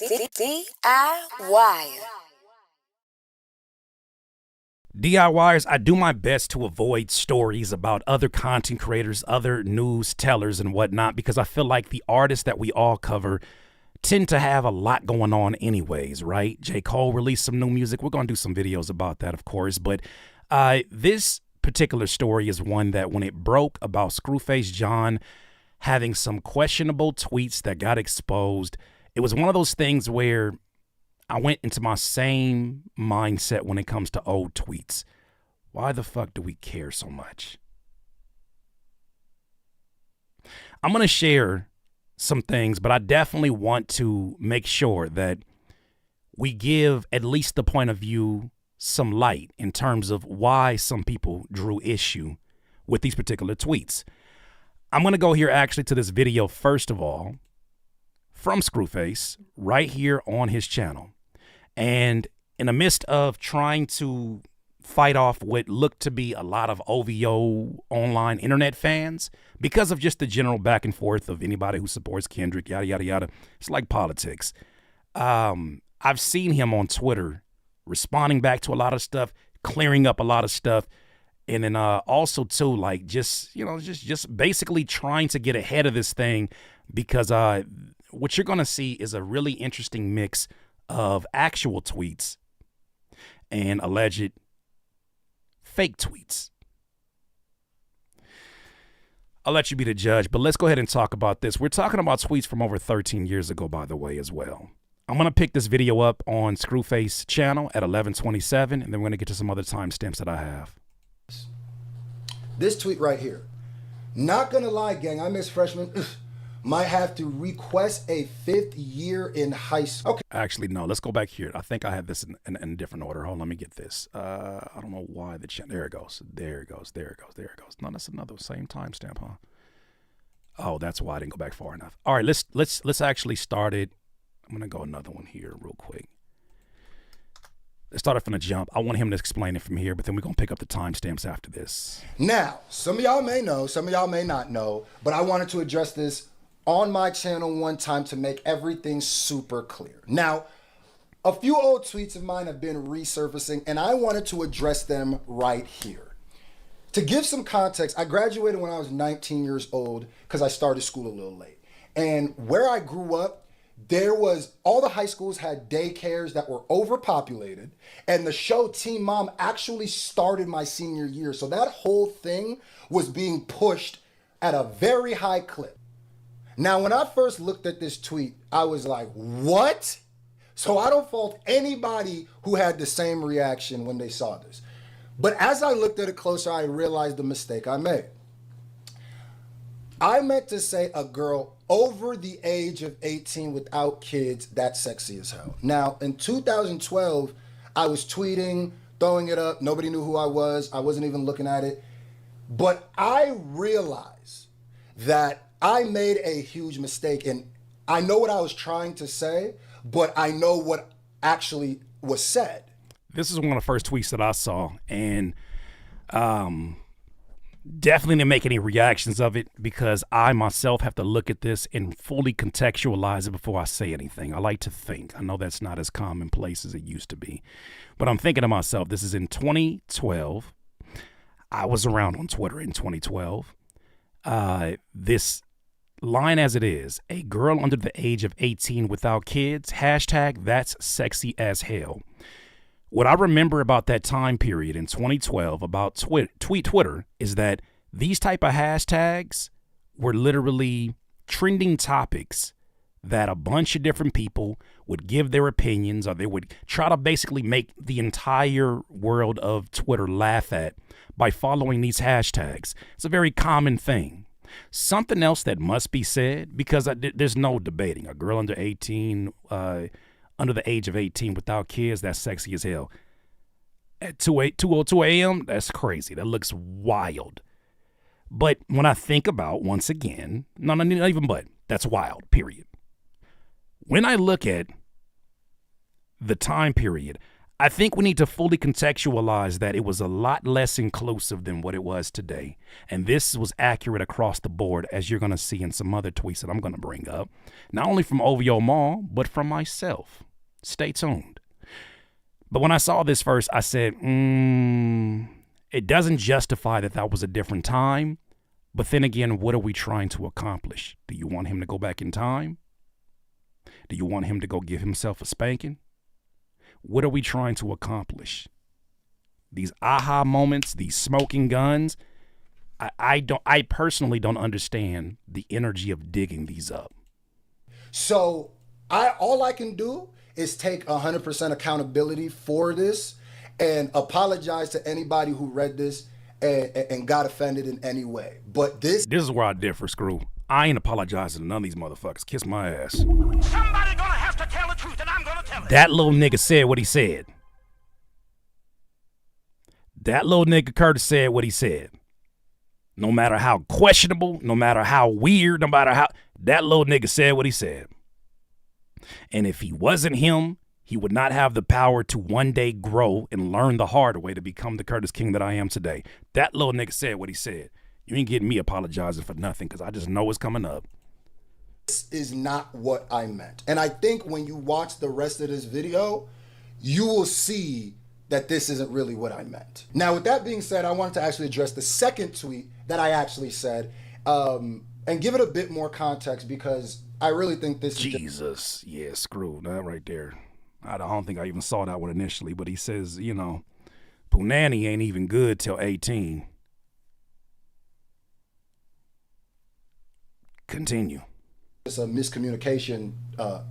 DIY. DIYers, I do my best to avoid stories about other content creators, other news tellers and whatnot, because I feel like the artists that we all cover tend to have a lot going on anyways, right? J. Cole released some new music. We're going to do some videos about that, of course. But this particular story is one that when it broke about Screwface John having some questionable tweets that got exposed, it was one of those things where I went into my same mindset when it comes to old tweets. Why the fuck do we care so much? I'm going to share some things, but I definitely want to make sure that we give at least the point of view some light in terms of why some people drew issue with these particular tweets. I'm going to go here actually to this video first of all from Screwface right here on his channel. And in the midst of trying to fight off what looked to be a lot of OVO online internet fans because of just the general back and forth of anybody who supports Kendrick, yada, yada, yada. It's like politics. I've seen him on Twitter responding back to a lot of stuff, clearing up a lot of stuff. And then also, too, like just basically trying to get ahead of this thing because what you're going to see is a really interesting mix of actual tweets and alleged fake tweets. I'll let you be the judge, but let's go ahead and talk about this. We're talking about tweets from over 13 years ago, by the way, as well. I'm going to pick this video up on Screwface channel at 11:27, and then we're going to get to some other timestamps that I have. This tweet right here. Not going to lie, gang, I miss freshmen. Might have to request a 5th year in high school. Okay. Actually, no, let's go back here. I think I had this in a different order. Hold on, let me get this. I don't know why the channel. There it goes. There it goes. There it goes. There it goes. No, that's another same timestamp, huh? Oh, that's why I didn't go back far enough. All right, let's actually start it. I'm gonna go another one here real quick. Let's start it from the jump. I want him to explain it from here, but then we're gonna pick up the timestamps after this. Now, some of y'all may know, some of y'all may not know, but I wanted to address this on my channel one time to make everything super clear. Now, a few old tweets of mine have been resurfacing, and I wanted to address them right here. To give some context, I graduated when I was 19 years old because I started school a little late. And where I grew up, all the high schools had daycares that were overpopulated, and the show Teen Mom actually started my senior year. So that whole thing was being pushed at a very high clip. Now, when I first looked at this tweet, I was like, what? So I don't fault anybody who had the same reaction when they saw this. But as I looked at it closer, I realized the mistake I made. I meant to say a girl over the age of 18 without kids, that's sexy as hell. Now, in 2012, I was tweeting, throwing it up. Nobody knew who I was. I wasn't even looking at it. But I realized that I made a huge mistake, and I know what I was trying to say, but I know what actually was said. This is one of the first tweets that I saw, and definitely didn't make any reactions of it because I myself have to look at this and fully contextualize it before I say anything. I like to think. I know that's not as commonplace as it used to be, but I'm thinking to myself, this is in 2012. I was around on Twitter in 2012. This line as it is, a girl under the age of 18 without kids, hashtag that's sexy as hell. What I remember about that time period in 2012 about Twitter is that these type of hashtags were literally trending topics that a bunch of different people would give their opinions, or they would try to basically make the entire world of Twitter laugh at by following these hashtags. It's a very common thing. Something else that must be said, because there's no debating, a girl under 18, under the age of 18 without kids, that's sexy as hell. At 2:02 a.m., that's crazy. That looks wild. But when I think about, once again, not even but, that's wild, period. When I look at the time period, I think we need to fully contextualize that it was a lot less inclusive than what it was today. And this was accurate across the board, as you're going to see in some other tweets that I'm going to bring up, not only from OVO Mall, but from myself. Stay tuned. But when I saw this first, I said, it doesn't justify that was a different time. But then again, what are we trying to accomplish? Do you want him to go back in time? Do you want him to go give himself a spanking? What are we trying to accomplish? These aha moments, these smoking guns, I personally don't understand the energy of digging these up. So all I can do is take 100% accountability for this and apologize to anybody who read this and got offended in any way. But this is where I differ, Screw. I ain't apologizing to none of these motherfuckers. Kiss my ass. Somebody gonna have to tell the truth, and I'm gonna tell it. That little nigga said what he said. That little nigga Curtis said what he said. No matter how questionable, no matter how weird, no matter how, that little nigga said what he said. And if he wasn't him, he would not have the power to one day grow and learn the hard way to become the Curtis King that I am today. That little nigga said what he said. You ain't getting me apologizing for nothing because I just know it's coming up. This is not what I meant. And I think when you watch the rest of this video, you will see that this isn't really what I meant. Now, with that being said, I wanted to actually address the second tweet that I actually said and give it a bit more context because I really think this Jesus. Yeah, Screw. That right there. I don't think I even saw that one initially, but he says, you know, Punani ain't even good till 18. Continue. It's a miscommunication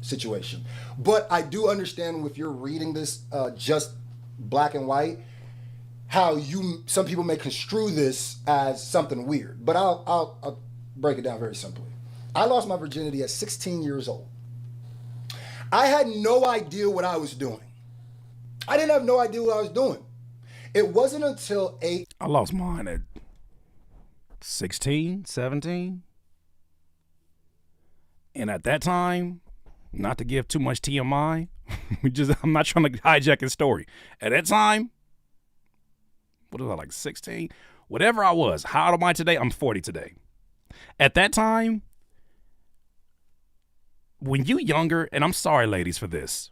situation. But I do understand if you're reading this just black and white, how some people may construe this as something weird. But I'll break it down very simply. I lost my virginity at 16 years old. I had no idea what I was doing. I didn't have no idea what I was doing. It wasn't until I lost mine at 16, 17. And at that time, not to give too much TMI, I'm not trying to hijack his story. At that time, what was I, like 16? Whatever I was, how old am I today? I'm 40 today. At that time, when you younger, and I'm sorry, ladies, for this.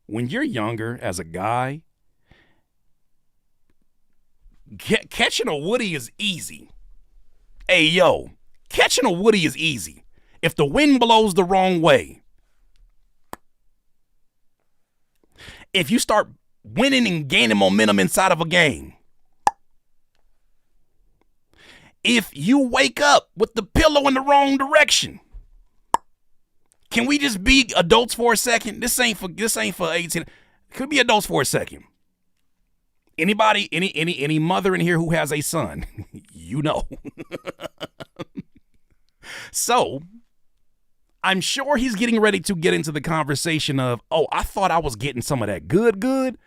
When you're younger as a guy, catching a woody is easy. Hey, yo, catching a woody is easy. If the wind blows the wrong way, if you start winning and gaining momentum inside of a game, if you wake up with the pillow in the wrong direction, can we just be adults for a second? This ain't for 18. Could be adults for a second. Anybody, any mother in here who has a son, you know. So, I'm sure he's getting ready to get into the conversation of, oh, I thought I was getting some of that good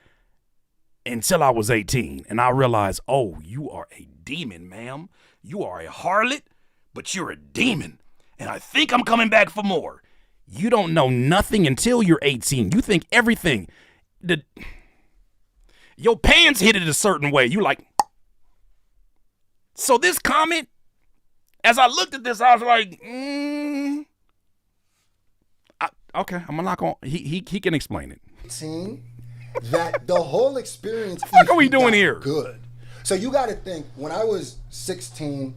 until I was 18. And I realized, oh, you are a demon, ma'am. You are a harlot, but you're a demon. And I think I'm coming back for more. You don't know nothing until you're 18. You think everything. Your pants hit it a certain way. You like. So this comment, as I looked at this, I was like, okay, I'm gonna knock on. He can explain it. 18, that the whole experience. What are we doing here? Good. So you got to think. When I was 16,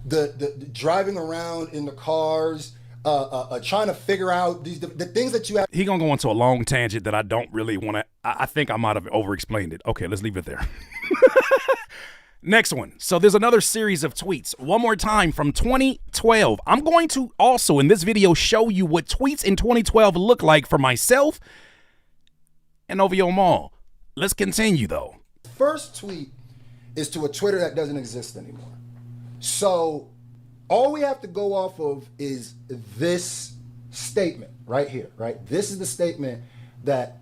the driving around in the cars, trying to figure out the things that you have. He gonna go into a long tangent that I don't really want to. I think I might have over-explained it. Okay, let's leave it there. Next one. So there's another series of tweets. One more time from 2012. I'm going to also in this video show you what tweets in 2012 look like for myself and OVO Mall. Let's continue though. First tweet is to a Twitter that doesn't exist anymore. So all we have to go off of is this statement right here, right? This is the statement that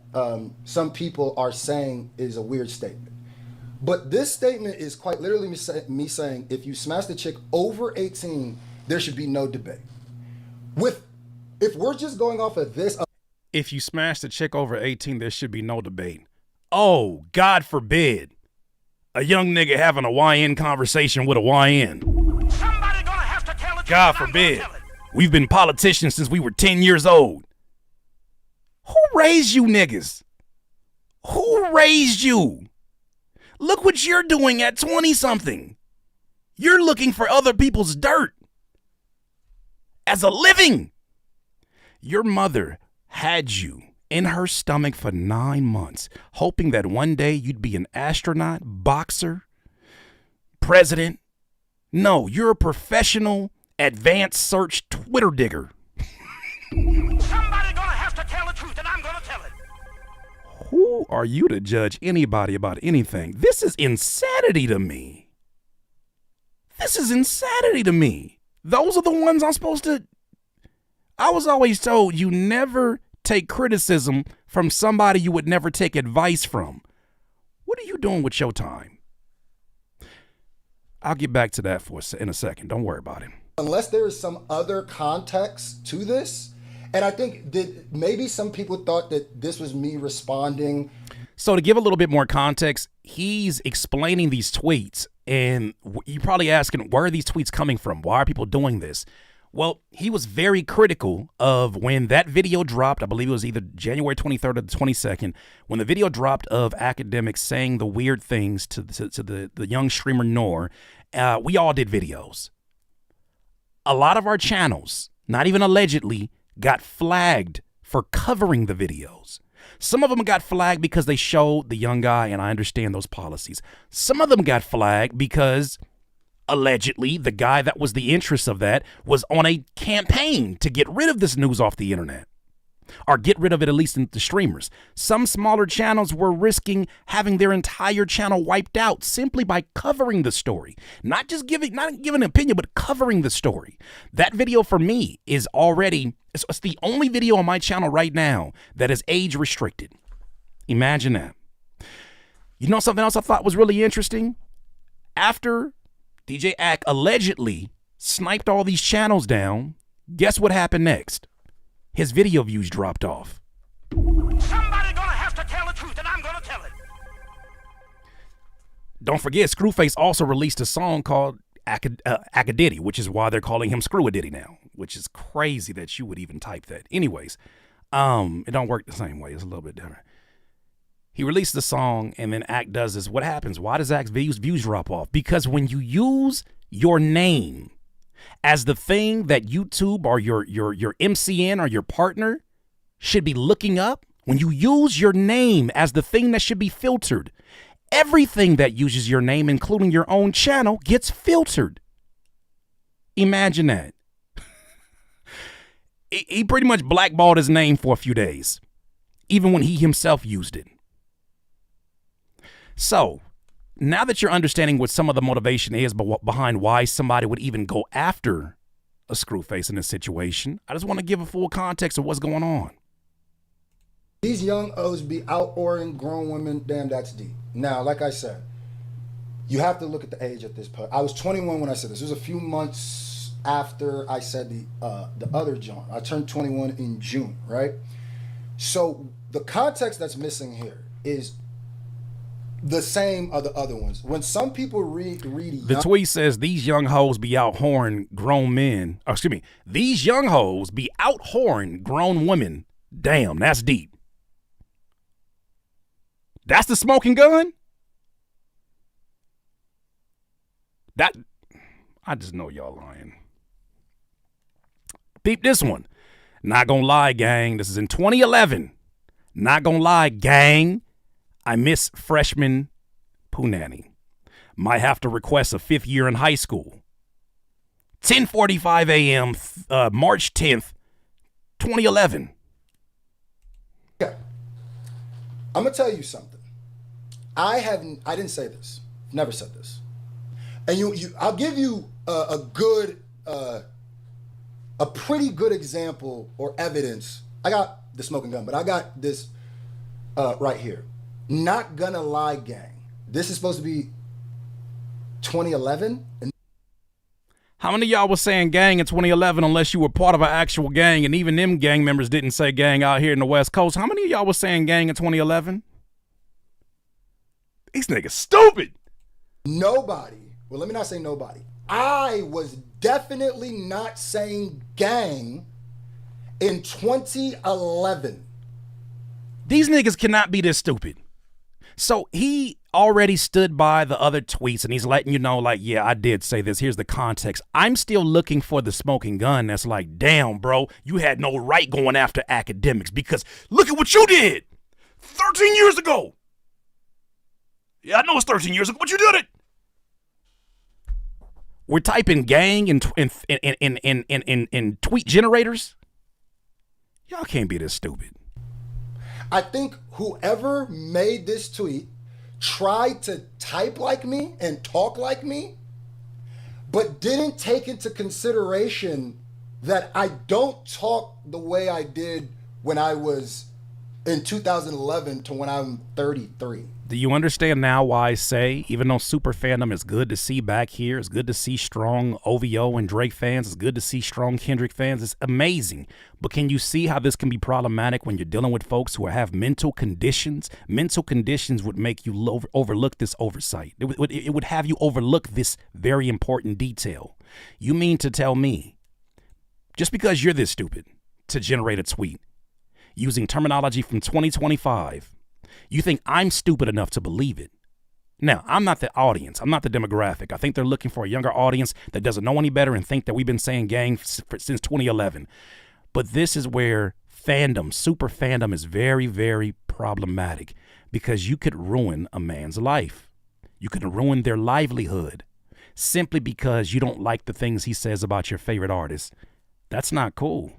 some people are saying is a weird statement. But this statement is quite literally me saying, if you smash the chick over 18, there should be no debate. If we're just going off of this. If you smash the chick over 18, there should be no debate. Oh, God forbid. A young nigga having a YN conversation with a YN. Somebody gonna have to tell the truth. God and I'm gonna forbid. tell it. We've been politicians since we were 10 years old. Who raised you niggas? Who raised you? Look what you're doing at 20-something. You're looking for other people's dirt as a living. Your mother had you in her stomach for 9 months, hoping that one day you'd be an astronaut, boxer, president. No, you're a professional advanced search Twitter digger. Somebody gonna have to tell the truth, and I'm gonna tell it. Who are you to judge anybody about anything? This is insanity to me. This is insanity to me. Those are the ones I'm supposed to... I was always told you never take criticism from somebody you would never take advice from. What are you doing with your time? I'll get back to that in a second. Don't worry about it. Unless there is some other context to this, and I think that maybe some people thought that this was me responding. So to give a little bit more context, he's explaining these tweets, and you're probably asking, where are these tweets coming from? Why are people doing this? Well, he was very critical of when that video dropped. I believe it was either January 23rd or the 22nd, when the video dropped of academics saying the weird things to the young streamer Noor. We all did videos. A lot of our channels, not even allegedly, got flagged for covering the videos. Some of them got flagged because they showed the young guy, and I understand those policies. Some of them got flagged because allegedly the guy that was the interest of that was on a campaign to get rid of this news off the internet, or get rid of it, at least in the streamers. Some smaller channels were risking having their entire channel wiped out simply by covering the story. Not giving an opinion, but covering the story. That video for me is already, it's the only video on my channel right now that is age restricted. Imagine that. You know something else I thought was really interesting? After DJ Ack allegedly sniped all these channels down, guess what happened next? His video views dropped off. Somebody gonna have to tell the truth, and I'm gonna tell it. Don't forget, Screwface also released a song called Acadiddy, which is why they're calling him Screwadiddy now, which is crazy that you would even type that. Anyways, it don't work the same way. It's a little bit different. He released the song, and then Ack does this. What happens? Why does Ack's views drop off? Because when you use your name as the thing that YouTube or your MCN or your partner should be looking up, when you use your name as the thing that should be filtered, everything that uses your name, including your own channel, gets filtered. Imagine that. He pretty much blackballed his name for a few days, even when he himself used it. So now that you're understanding what some of the motivation is behind why somebody would even go after a Screwface in this situation, I just want to give a full context of what's going on. These young O's be out-oring grown women. Damn, that's deep. Now, like I said, you have to look at the age at this point. I was 21 when I said this. It was a few months after I said the other John. I turned 21 in June, right? So the context that's missing here is the same are the other ones. When some people read the tweet says these young hoes be out whoring grown men. Oh, excuse me. These young hoes be out whoring grown women. Damn, that's deep. That's the smoking gun? I just know y'all lying. Peep this one. Not gonna lie, gang. This is in 2011. Not gonna lie, gang. I miss freshman Punani. Might have to request a 5th year in high school. 10:45 a.m. March 10th, 2011. Okay. I'm gonna tell you something. I didn't say this. Never said this. And I'll give you a pretty good example or evidence. I got the smoking gun, but I got this right here. Not gonna lie, gang. This is supposed to be 2011. How many of y'all was saying gang in 2011 unless you were part of an actual gang, and even them gang members didn't say gang out here in the West Coast? How many of y'all was saying gang in 2011? These niggas stupid. Nobody, well, let me not say nobody. I was definitely not saying gang in 2011. These niggas cannot be this stupid. So he already stood by the other tweets and he's letting you know, like, yeah, I did say this. Here's the context. I'm still looking for the smoking gun that's like, damn, bro, you had no right going after academics because look at what you did 13 years ago. Yeah, I know it's 13 years ago, but you did it. We're typing gang in tweet generators. Y'all can't be this stupid. I think whoever made this tweet tried to type like me and talk like me, but didn't take into consideration that I don't talk the way I did when I was in 2011 to when I'm 33. Do you understand now why I say, even though super fandom is good to see back here, it's good to see strong OVO and Drake fans, it's good to see strong Kendrick fans, it's amazing. But can you see how this can be problematic when you're dealing with folks who have mental conditions? Mental conditions would make you overlook this oversight. It would have you overlook this very important detail. You mean to tell me, just because you're this stupid to generate a tweet using terminology from 2025, you think I'm stupid enough to believe it? Now, I'm not the audience. I'm not the demographic. I think they're looking for a younger audience that doesn't know any better and think that we've been saying gang since 2011. But this is where fandom, super fandom, is very, very problematic because you could ruin a man's life. You could ruin their livelihood simply because you don't like the things he says about your favorite artist. That's not cool.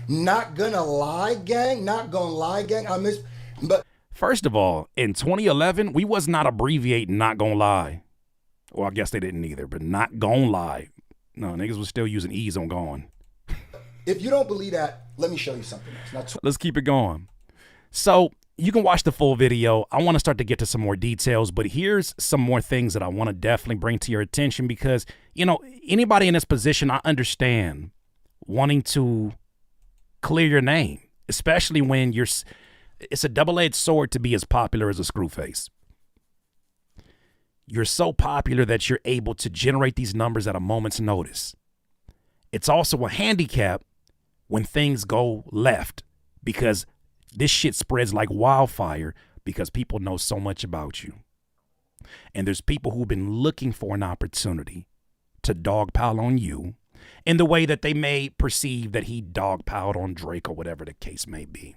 Not gonna lie, gang. Not gonna lie, gang. But first of all, in 2011, we was not abbreviating not gonna lie. Well, I guess they didn't either, but not gonna lie. No, niggas was still using E's on gone. If you don't believe that, let me show you something else. Let's keep it going. So you can watch the full video. I want to start to get to some more details, but here's some more things that I want to definitely bring to your attention because, you know, anybody in this position, I understand wanting to clear your name, especially when it's a double-edged sword to be as popular as a Screwface. You're so popular that you're able to generate these numbers at a moment's notice. It's also a handicap when things go left because this shit spreads like wildfire because people know so much about you. And there's people who've been looking for an opportunity to dogpile on you in the way that they may perceive that he dogpiled on Drake or whatever the case may be.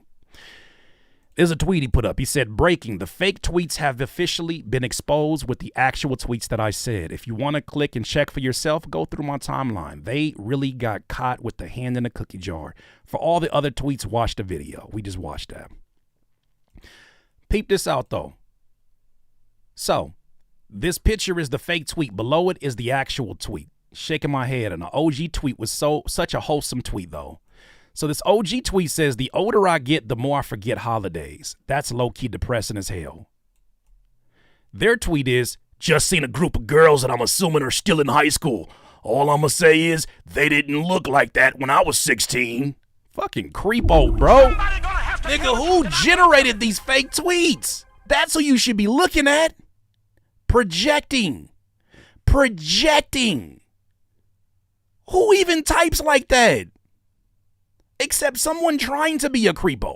There's a tweet he put up. He said, breaking, the fake tweets have officially been exposed with the actual tweets that I said. If you want to click and check for yourself, go through my timeline. They really got caught with the hand in the cookie jar. For all the other tweets, watch the video. We just watched that. Peep this out, though. So, this picture is the fake tweet. Below it is the actual tweet. Shaking my head, and the OG tweet was such a wholesome tweet, though. So this OG tweet says, the older I get, the more I forget holidays. That's low-key depressing as hell. Their tweet is, just seen a group of girls that I'm assuming are still in high school. All I'm going to say is, they didn't look like that when I was 16. Fucking creepo, bro. Nigga, who generated these fake tweets? That's who you should be looking at. Projecting. Who even types like that? Except someone trying to be a creepo.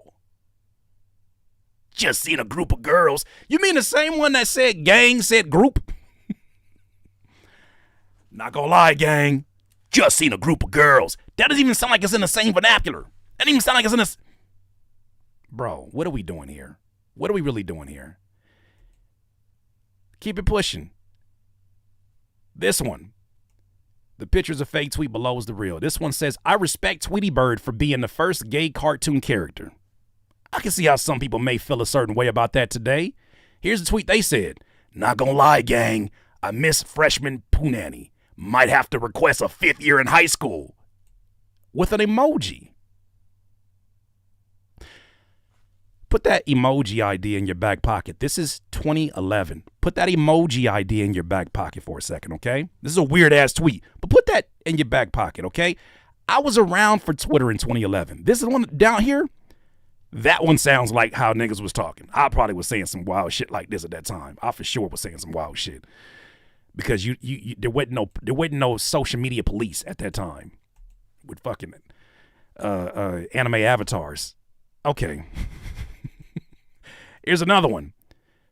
Just seen a group of girls. You mean the same one that said gang said group? Not gonna lie, gang. Just seen a group of girls. That doesn't even sound like it's in the same vernacular. That doesn't even sound like it's in this. Bro, what are we doing here? What are we really doing here? Keep it pushing. This one. The picture's a fake tweet, below is the real. This one says, I respect Tweety Bird for being the first gay cartoon character. I can see how some people may feel a certain way about that today. Here's the tweet they said. Not gonna lie, gang. I miss freshman Poonanny. Might have to request a 5th year in high school. With an emoji. Put that emoji ID in your back pocket. This is 2011. Put that emoji ID in your back pocket for a second, okay? This is a weird-ass tweet, but put that in your back pocket, okay? I was around for Twitter in 2011. This is one down here. That one sounds like how niggas was talking. I probably was saying some wild shit like this at that time. I for sure was saying some wild shit because you there wasn't no social media police at that time with fucking anime avatars. Okay, here's another one.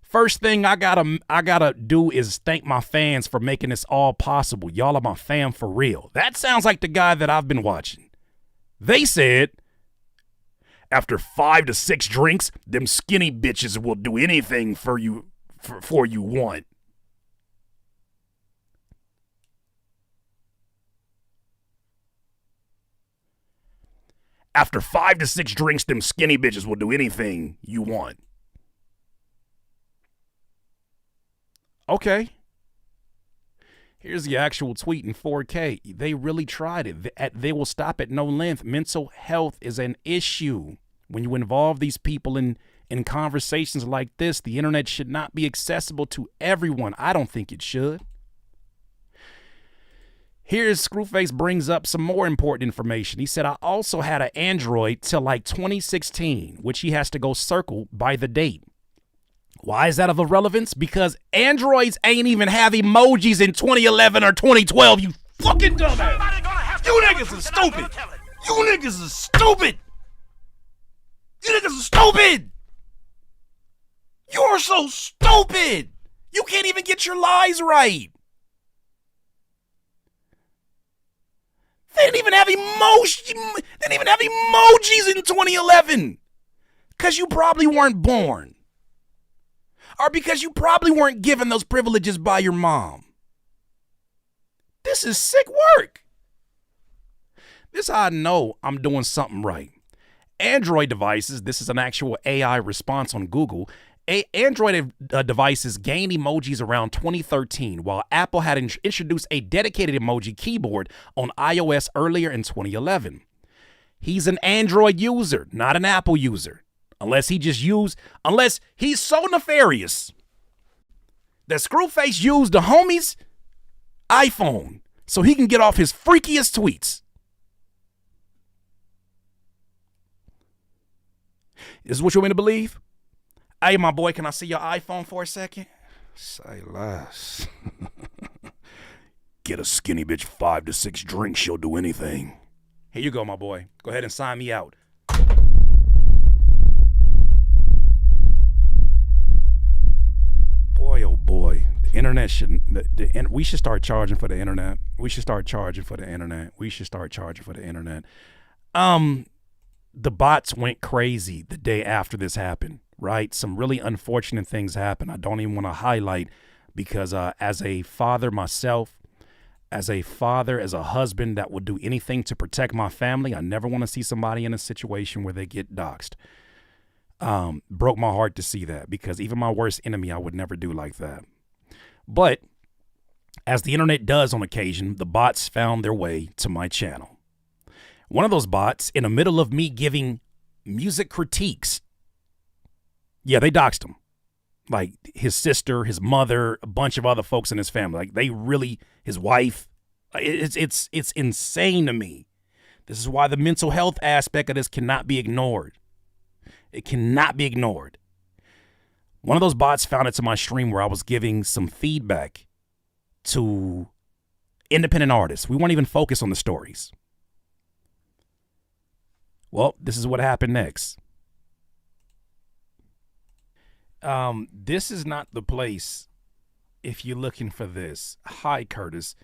First thing I gotta do is thank my fans for making this all possible. Y'all are my fam for real. That sounds like the guy that I've been watching. They said, after 5 to 6 drinks, them skinny bitches will do anything for you want. After 5 to 6 drinks, them skinny bitches will do anything you want. Okay. Here's the actual tweet in 4K. They really tried it. They will stop at no length. Mental health is an issue. When you involve these people in conversations like this, the internet should not be accessible to everyone. I don't think it should. Here's Screwface brings up some more important information. He said, I also had an Android till like 2016, which he has to go circle by the date. Why is that of relevance? Because Androids ain't even have emojis in 2011 or 2012, you fucking dumbass. You niggas are stupid. You niggas are stupid. You niggas are stupid. You're so stupid. You can't even get your lies right. They didn't even have emojis in 2011. Because you probably weren't born. Or because you probably weren't given those privileges by your mom. This is sick work. This is how I know I'm doing something right. Android devices, this is an actual AI response on Google. Android devices gained emojis around 2013, while Apple had introduced a dedicated emoji keyboard on iOS earlier in 2011. He's an Android user, not an Apple user. Unless he's so nefarious that Screwface used the homie's iPhone so he can get off his freakiest tweets. This is what you want me to believe? Hey, my boy, can I see your iPhone for a second? Say less. Get a skinny bitch 5 to 6 drinks, she'll do anything. Here you go, my boy. Go ahead and sign me out. Boy, oh boy. The internet shouldn't. We should start charging for the internet. We should start charging for the internet. The bots went crazy the day after this happened, right? Some really unfortunate things happened. I don't even want to highlight because as a father myself, as a husband that would do anything to protect my family, I never want to see somebody in a situation where they get doxxed. Broke my heart to see that because even my worst enemy, I would never do like that. But as the internet does on occasion, the bots found their way to my channel. One of those bots, in the middle of me giving music critiques, yeah, they doxed him. Like his sister, his mother, a bunch of other folks in his family. Like they really, his wife. It's insane to me. This is why the mental health aspect of this cannot be ignored. It cannot be ignored. One of those bots found it to my stream where I was giving some feedback to independent artists. We weren't even focused on the stories. Well, this is what happened next. This is not the place if you're looking for this. Hi, Curtis.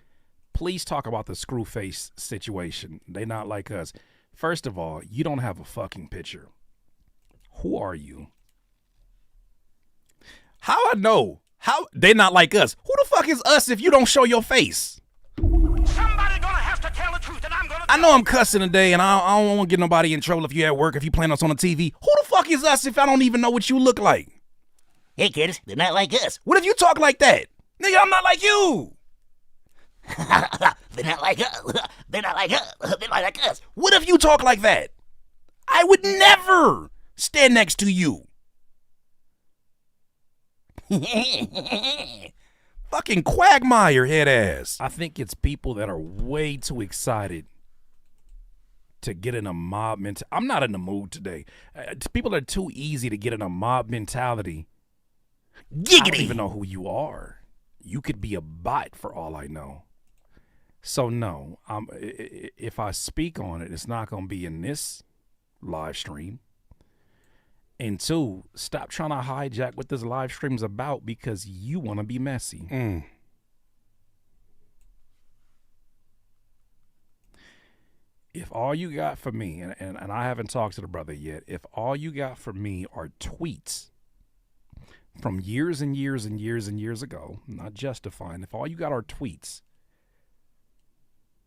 Please talk about the Screwface situation. They not like us. First of all, you don't have a fucking picture. Who are you? How I know? How they not like us? Who the fuck is us if you don't show your face? Somebody gonna have to tell the truth, and I'm gonna. I know I'm cussing today, and I don't want to get nobody in trouble if you're at work, if you playing us on the TV. Who the fuck is us if I don't even know what you look like? Hey, kids, they're not like us. What if you talk like that? Nigga, I'm not like you. They're not like us. They're not like us. They're not like us. What if you talk like that? I would never stand next to you. Fucking quagmire head ass. I think it's people that are way too excited to get in a mob mentality. I'm not in the mood today. People are too easy to get in a mob mentality. Giggity. I don't even know who you are. You could be a bot for all I know. So no, if I speak on it, it's not going to be in this live stream. And two, stop trying to hijack what this live stream is about because you want to be messy. If all you got for me, and I haven't talked to the brother yet, if all you got for me are tweets from years and years and years and years ago, not justifying, if all you got are tweets,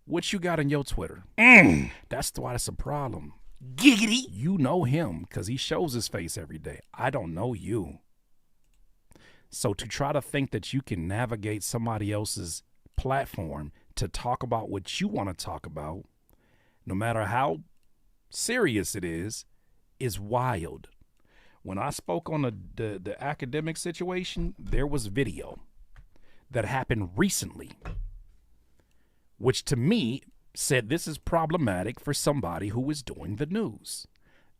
what you got in your Twitter? That's why it's a problem. Giggity. You know him because he shows his face every day. I don't know you. So to try to think that you can navigate somebody else's platform to talk about what you want to talk about, no matter how serious it is wild. When I spoke on the academic situation, there was video that happened recently, which to me said this is problematic for somebody who is doing the news.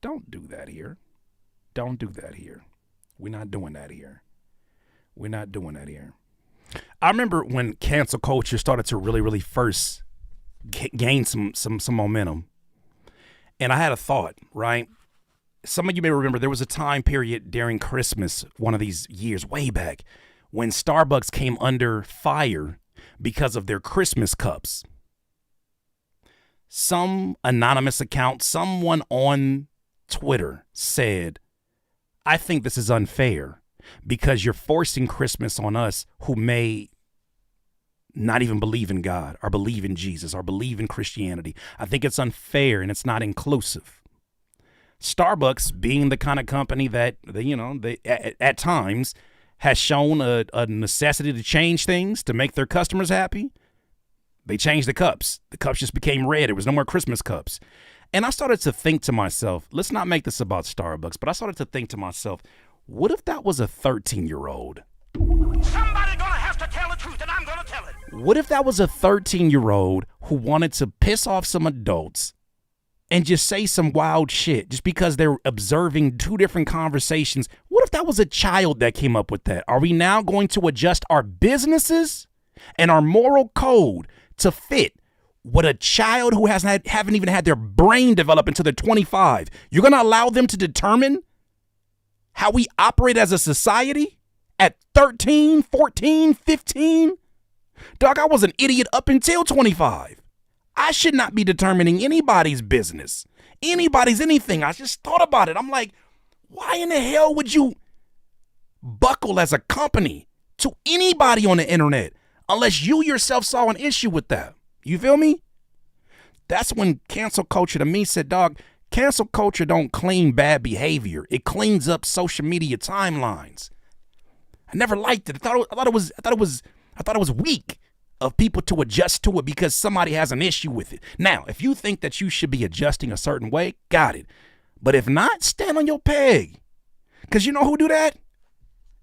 Don't do that here. Don't do that here. We're not doing that here. We're not doing that here. I remember when cancel culture started to really first gain some momentum. And I had a thought, right? Some of you may remember there was a time period during Christmas, one of these years way back, when Starbucks came under fire because of their Christmas cups. Some anonymous account, someone on Twitter said, I think this is unfair because you're forcing Christmas on us who may not even believe in God or believe in Jesus or believe in Christianity. I think it's unfair and it's not inclusive. Starbucks, being the kind of company that, they at times has shown a necessity to change things to make their customers happy, they changed the cups. The cups just became red. There was no more Christmas cups. And I started to think to myself, let's not make this about Starbucks, but I started to think to myself, what if that was a 13-year-old? Somebody gonna have to tell the truth, and I'm gonna tell it. What if that was a 13-year-old who wanted to piss off some adults and just say some wild shit just because they're observing two different conversations? What if that was a child that came up with that? Are we now going to adjust our businesses and our moral code to fit what a child who haven't even had their brain develop until they're 25? You're going to allow them to determine how we operate as a society at 13, 14, 15? Dog, I was an idiot up until 25. I should not be determining anybody's business, anybody's anything. I just thought about it. I'm like, why in the hell would you buckle as a company to anybody on the internet unless you yourself saw an issue with that? You feel me? That's when cancel culture to me said, dog, cancel culture don't clean bad behavior. It cleans up social media timelines. I never liked it. I thought it was weak of people to adjust to it because somebody has an issue with it. Now, if you think that you should be adjusting a certain way, got it. But if not, stand on your peg. Because you know who do that?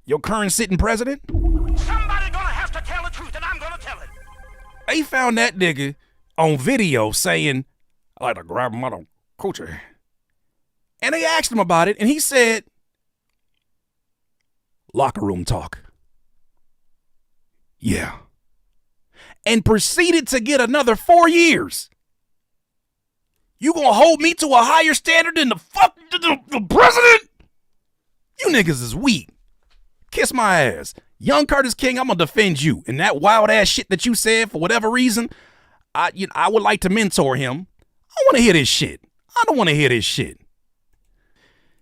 Your current sitting president. Somebody gonna have to tell the truth, and I'm gonna tell it. They found that nigga on video saying, I like to grab him out of culture. And they asked him about it, and he said, locker room talk. Yeah. And proceeded to get another 4 years. You gonna hold me to a higher standard than the president? You niggas is weak. Kiss my ass. Young Curtis King, I'm gonna defend you. And that wild ass shit that you said, for whatever reason, I would like to mentor him. I want to hear this shit. I don't want to hear this shit.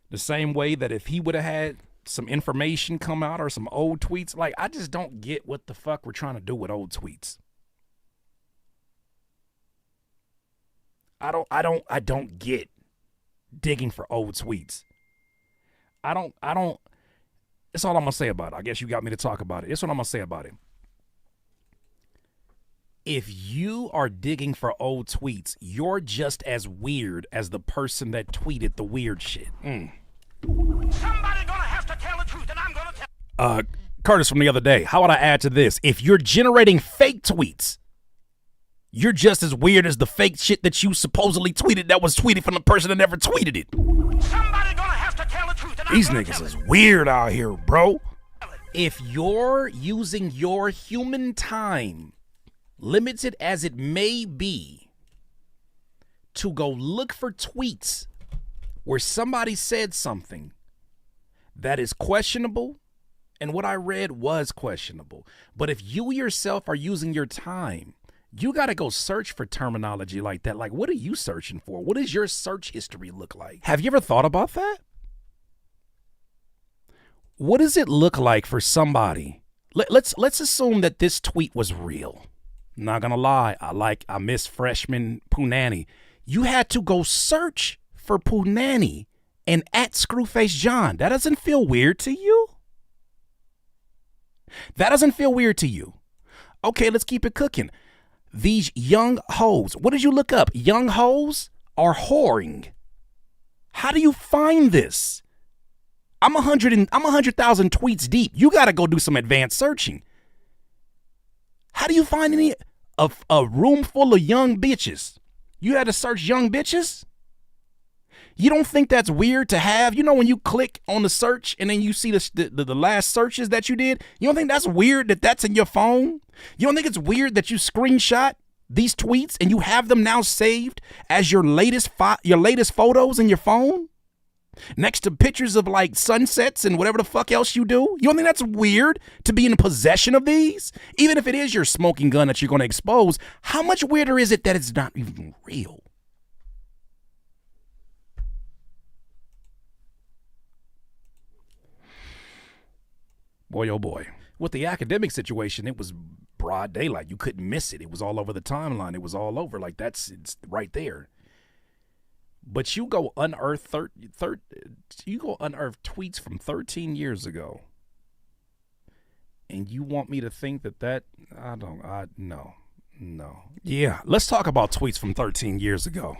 The same way that if he would have had some information come out or some old tweets, like, I just don't get what the fuck we're trying to do with old tweets. I don't get digging for old tweets. I don't, that's all I'm going to say about it. I guess you got me to talk about it. That's what I'm going to say about it. If you are digging for old tweets, you're just as weird as the person that tweeted the weird shit. Somebody gonna have to tell the truth, and I'm gonna tell. Curtis from the other day, how would I add to this? If you're generating fake tweets, You're just as weird as the fake shit that you supposedly tweeted that was tweeted from the person that never tweeted it. Somebody gonna have to tell the truth. And These I'm gonna niggas tell is it. weird out here, bro. If you're using your human time, limited as it may be, to go look for tweets where somebody said something that is questionable, and what I read was questionable, but if you yourself are using your time, you got to go search for terminology like that. Like, what are you searching for? What does your search history look like? Have you ever thought about that? What does it look like for somebody? Let's assume that this tweet was real. Not gonna lie, I miss freshman Punani. You had to go search for Punani and at Screwface John. That doesn't feel weird to you? That doesn't feel weird to you? Okay, let's keep it cooking. These young hoes. What did you look up? Young hoes are whoring. How do you find this? I'm 100,000 tweets deep. You got to go do some advanced searching. How do you find any of a room full of young bitches? You had to search young bitches? You don't think that's weird to have? You know, when you click on the search and then you see the last searches that you did, you don't think that's weird that that's in your phone? You don't think it's weird that you screenshot these tweets and you have them now saved as your latest photos in your phone? Next to pictures of like sunsets and whatever the fuck else you do? You don't think that's weird to be in possession of these? Even if it is your smoking gun that you're going to expose, how much weirder is it that it's not even real? Boy, oh boy. With the academic situation, it was broad daylight. You couldn't miss it. It was all over the timeline. It was all over. Like, it's right there. But you go unearth tweets from 13 years ago. And you want me to think no. Yeah, let's talk about tweets from 13 years ago.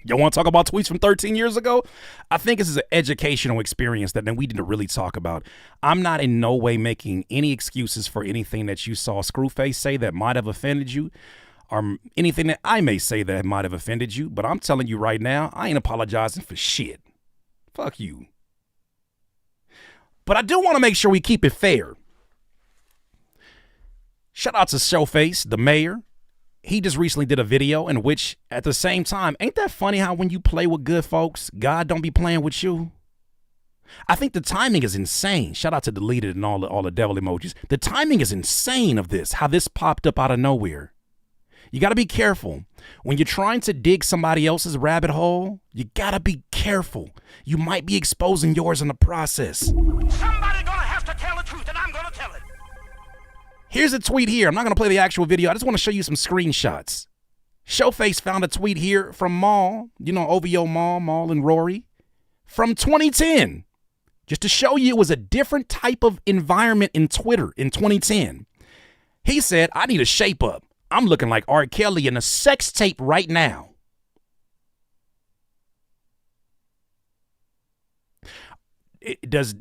Y'all want to talk about tweets from 13 years ago? I think this is an educational experience that then we need to really talk about. I'm not in no way making any excuses for anything that you saw Screwface say that might have offended you, or anything that I may say that might have offended you, but I'm telling you right now, I ain't apologizing for shit. Fuck you. But I do want to make sure we keep it fair. Shout out to Showface, the mayor. He just recently did a video in which, at the same time, ain't that funny how when you play with good folks, God don't be playing with you? I think the timing is insane. Shout out to Deleted and all the devil emojis. The timing is insane of this, how this popped up out of nowhere. You got to be careful. When you're trying to dig somebody else's rabbit hole, you got to be careful. You might be exposing yours in the process. Somebody gonna have to tell the truth, and I'm gonna tell it. Here's a tweet here. I'm not going to play the actual video. I just want to show you some screenshots. Showface found a tweet here from Maul, OVO Maul and Rory, from 2010. Just to show you it was a different type of environment in Twitter in 2010. He said, I need a shape up. I'm looking like R. Kelly in a sex tape right now. Does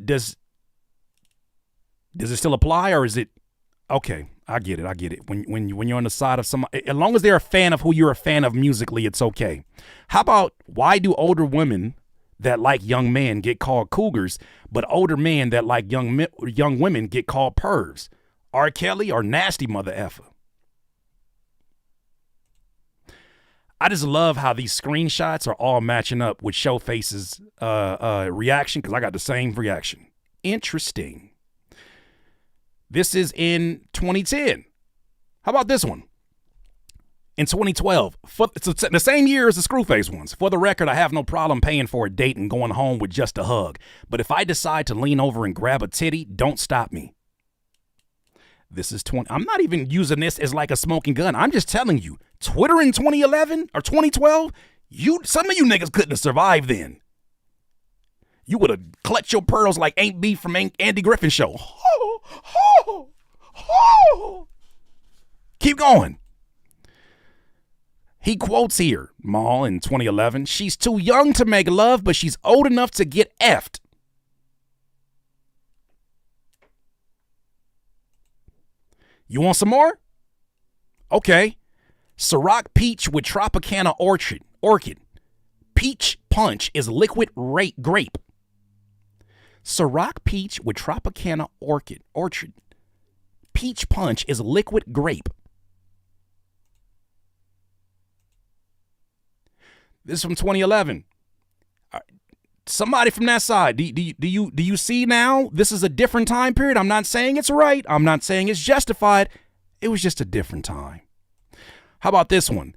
it still apply, or is it? Okay, I get it. When you're on the side of somebody, as long as they're a fan of who you're a fan of musically, it's okay. How about, why do older women that like young men get called cougars, but older men that like young women get called pervs? R. Kelly or nasty mother effer? I just love how these screenshots are all matching up with Showface's reaction, because I got the same reaction. Interesting. This is in 2010. How about this one? In 2012, it's the same year as the Screwface ones. For the record, I have no problem paying for a date and going home with just a hug. But if I decide to lean over and grab a titty, don't stop me. This is 20. I'm not even using this as like a smoking gun. I'm just telling you, Twitter in 2011 or 2012, some of you niggas couldn't have survived then. You would have clutched your pearls like Ain't Beef from Andy Griffin's show. Keep going. He quotes here, Maul in 2011, she's too young to make love, but she's old enough to get effed. You want some more? Okay. Ciroc peach with Tropicana orchid. Peach punch is liquid grape. Ciroc peach with Tropicana orchard. Peach punch is liquid grape. This is from 2011. Somebody from that side, do you see now? This is a different time period. I'm not saying it's right. I'm not saying it's justified. It was just a different time. How about this one?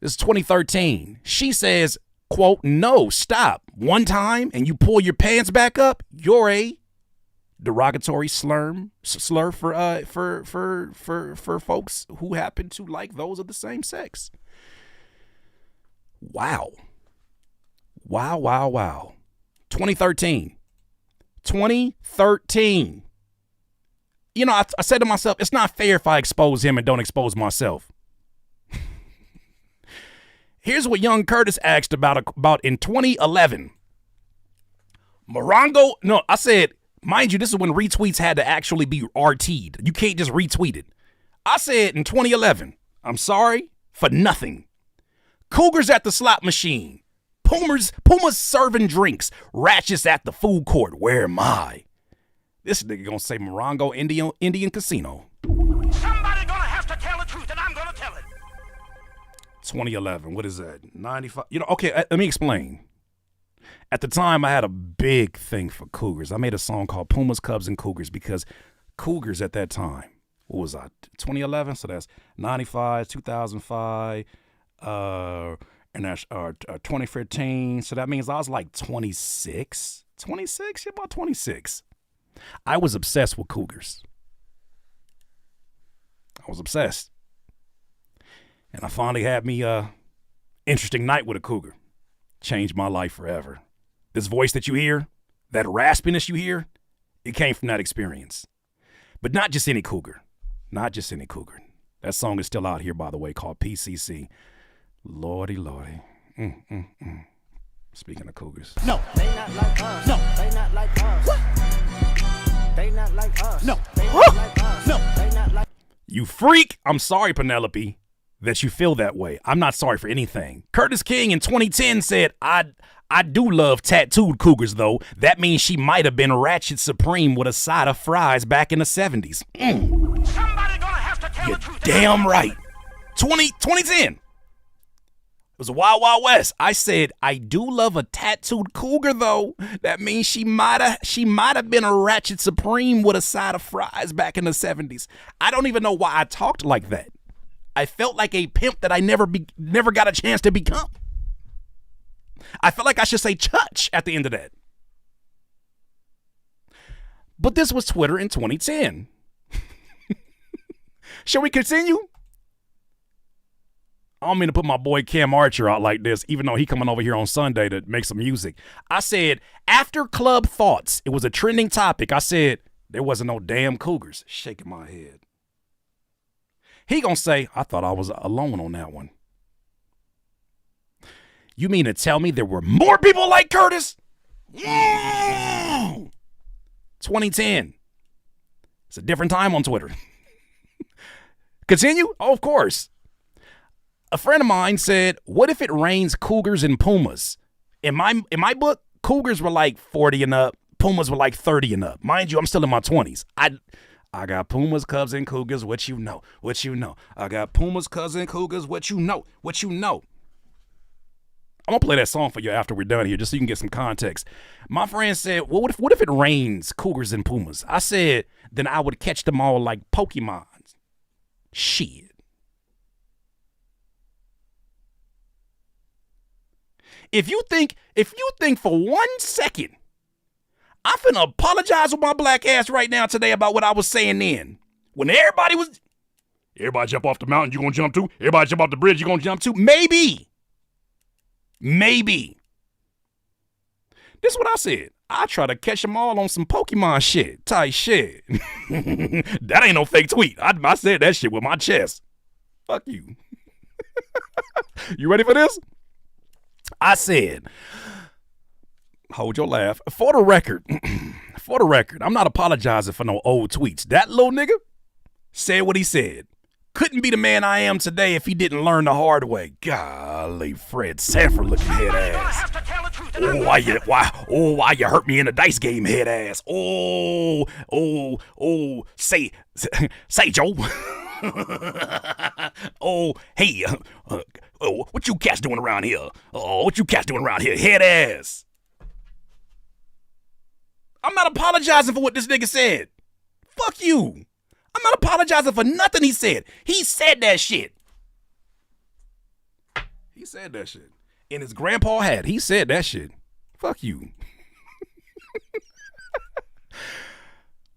This is 2013. She says, quote, "No, stop. One time and you pull your pants back up, you're a derogatory slur for folks who happen to like those of the same sex." Wow. 2013. You know, I said to myself, it's not fair if I expose him and don't expose myself. Here's what young Curtis asked about in 2011. Morongo, no, I said, mind you, this is when retweets had to actually be RT'd. You can't just retweet it. I said in 2011, I'm sorry for nothing. Cougars at the slot machine. Pumas serving drinks. Ratchets at the food court. Where am I? This nigga gonna say Morongo Indian Casino. Somebody gonna have to tell the truth, and I'm gonna tell it. 2011. What is that? 95. You know, okay, let me explain. At the time, I had a big thing for Cougars. I made a song called Pumas, Cubs, and Cougars because Cougars at that time, what was I? 2011. So that's 95, 2005, and that's 2015. So that means I was like 26. 26? Yeah, about 26. I was obsessed with Cougars. I was obsessed. And I finally had me a interesting night with a cougar. Changed my life forever. This voice that you hear, that raspiness you hear, it came from that experience. But not just any cougar. Not just any cougar. That song is still out here, by the way, called PCC. Lordy. Speaking of cougars. No, they not like us. No, they not like us. What? They not like us. No, they not like us. No, they not like. You freak. I'm sorry, Penelope, that you feel that way. I'm not sorry for anything. Curtis King in 2010 said, I do love tattooed cougars, though. That means she might have been Ratchet Supreme with a side of fries back in the 70s. Somebody gonna have to tell You're the truth. damn right. 2010. It was a Wild Wild West. I said, I do love a tattooed cougar, though. That means she might have been a Ratchet Supreme with a side of fries back in the 70s. I don't even know why I talked like that. I felt like a pimp that I never got a chance to become. I felt like I should say chutch at the end of that. But this was Twitter in 2010. Shall we continue? I don't mean to put my boy Cam Archer out like this, even though he coming over here on Sunday to make some music. I said, after Club Thoughts, it was a trending topic. I said, there wasn't no damn cougars. Shaking my head. He gonna say, I thought I was alone on that one. You mean to tell me there were more people like Curtis? 2010. It's a different time on Twitter. Continue? Oh, of course. A friend of mine said, what if it rains cougars and pumas? In my book, cougars were like 40 and up. Pumas were like 30 and up. Mind you, I'm still in my 20s. I got Pumas, Cubs, and Cougars, what you know. I got Pumas, Cubs, and Cougars, what you know. I'm going to play that song for you after we're done here, just so you can get some context. My friend said, well, what if it rains Cougars and Pumas? I said, then I would catch them all like Pokemon. Shit. If you think for 1 second, I'm finna apologize with my black ass right now today about what I was saying then. When everybody jump off the mountain, you gonna jump too? Everybody jump off the bridge, you gonna jump too? Maybe. This is what I said. I try to catch them all on some Pokemon shit, type shit. That ain't no fake tweet. I said that shit with my chest. Fuck you. You ready for this? I said, hold your laugh. For the record, I'm not apologizing for no old tweets. That little nigga said what he said. Couldn't be the man I am today if he didn't learn the hard way. Golly, Fred Sanford looking head ass. Why you hurt me in the dice game, head ass? Say Joe. Hey, what you cats doing around here? What you cats doing around here, head ass? I'm not apologizing for what this nigga said. Fuck you. I'm not apologizing for nothing he said. He said that shit. He said that shit. In his grandpa hat, he said that shit. Fuck you.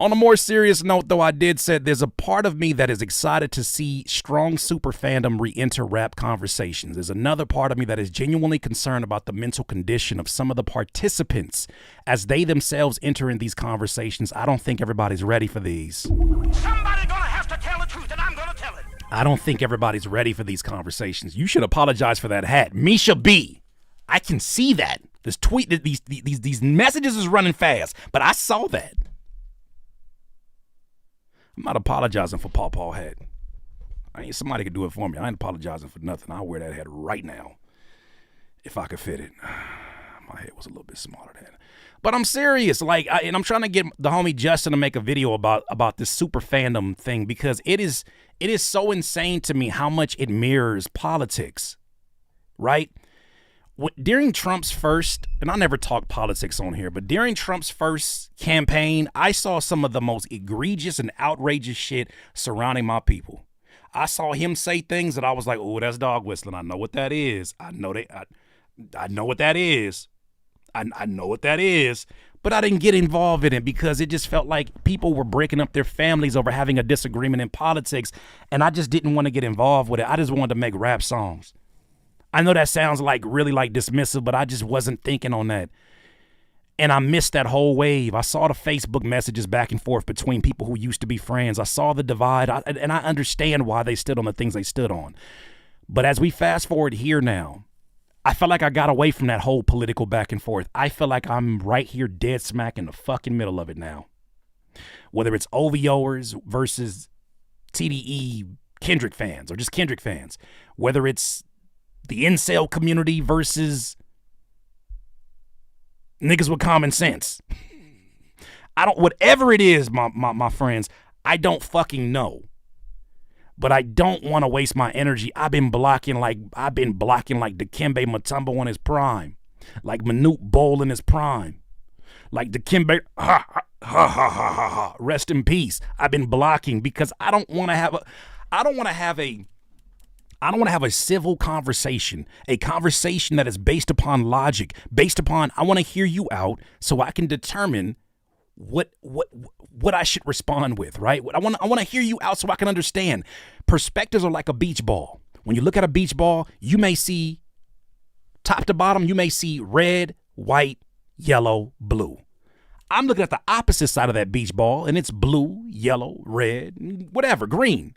On a more serious note, though, I did say there's a part of me that is excited to see strong super fandom re-enter rap conversations. There's another part of me that is genuinely concerned about the mental condition of some of the participants as they themselves enter in these conversations. I don't think everybody's ready for these. Somebody's gonna have to tell the truth, and I'm gonna tell it. I don't think everybody's ready for these conversations. You should apologize for that hat. Misha B. I can see that. This tweet, these messages is running fast, but I saw that. I'm not apologizing for Paw hat. Somebody could do it for me. I ain't apologizing for nothing. I'll wear that hat right now if I could fit it. My head was a little bit smaller than that. But I'm serious. And I'm trying to get the homie Justin to make a video about this super fandom thing because it is so insane to me how much it mirrors politics, right? During Trump's first, and I never talk politics on here, but during Trump's first campaign, I saw some of the most egregious and outrageous shit surrounding my people. I saw him say things that I was like, oh, that's dog whistling. I know what that is. I know what that is. I know what that is. But I didn't get involved in it because it just felt like people were breaking up their families over having a disagreement in politics, and I just didn't want to get involved with it. I just wanted to make rap songs. I know that sounds really dismissive, but I just wasn't thinking on that. And I missed that whole wave. I saw the Facebook messages back and forth between people who used to be friends. I saw the divide, and I understand why they stood on the things they stood on. But as we fast forward here now, I feel like I got away from that whole political back and forth. I feel like I'm right here dead smack in the fucking middle of it now. Whether it's OVOers versus TDE Kendrick fans or just Kendrick fans. Whether it's the incel community versus niggas with common sense. Whatever it is, my friends, I don't fucking know. But I don't want to waste my energy. I've been blocking like Dikembe Mutombo in his prime. Like Manute Bol in his prime. Like Dikembe, rest in peace. I've been blocking because I don't want to have a civil conversation, a conversation that is based upon logic, I want to hear you out so I can determine what I should respond with, right? I want to hear you out so I can understand. Perspectives are like a beach ball. When you look at a beach ball, you may see top to bottom, you may see red, white, yellow, blue. I'm looking at the opposite side of that beach ball and it's blue, yellow, red, whatever, green.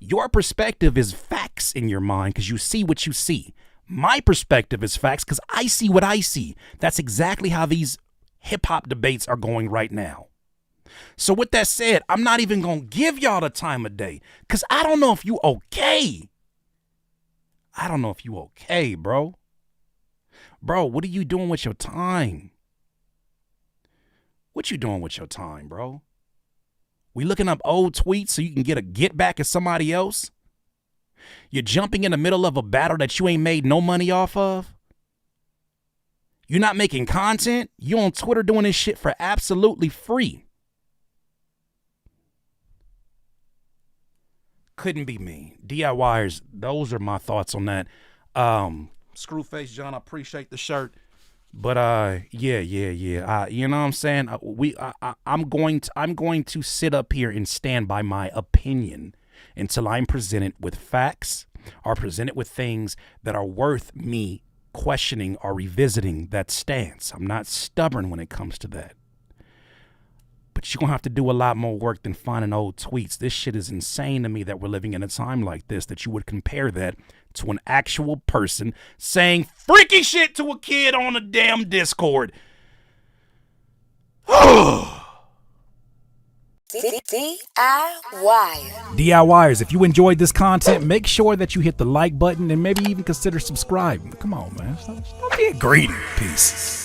Your perspective is facts in your mind because you see what you see. My perspective is facts because I see what I see. That's exactly how these hip-hop debates are going right now. So with that said, I'm not even going to give y'all the time of day because I don't know if you okay. I don't know if you okay, bro. Bro, what are you doing with your time? What you doing with your time, bro? We looking up old tweets so you can get a get back at somebody else? You're jumping in the middle of a battle that you ain't made no money off of? You're not making content? You on Twitter doing this shit for absolutely free. Couldn't be me. DIYers, those are my thoughts on that. Screwface John, I appreciate the shirt. But yeah. You know what I'm saying? I'm going to sit up here and stand by my opinion until I'm presented with facts or presented with things that are worth me questioning or revisiting that stance. I'm not stubborn when it comes to that. But you're going to have to do a lot more work than finding old tweets. This shit is insane to me that we're living in a time like this, that you would compare that to an actual person saying freaky shit to a kid on a damn Discord. DIY. DIYers, if you enjoyed this content, make sure that you hit the like button and maybe even consider subscribing. Come on, man. Stop being greedy. Peace.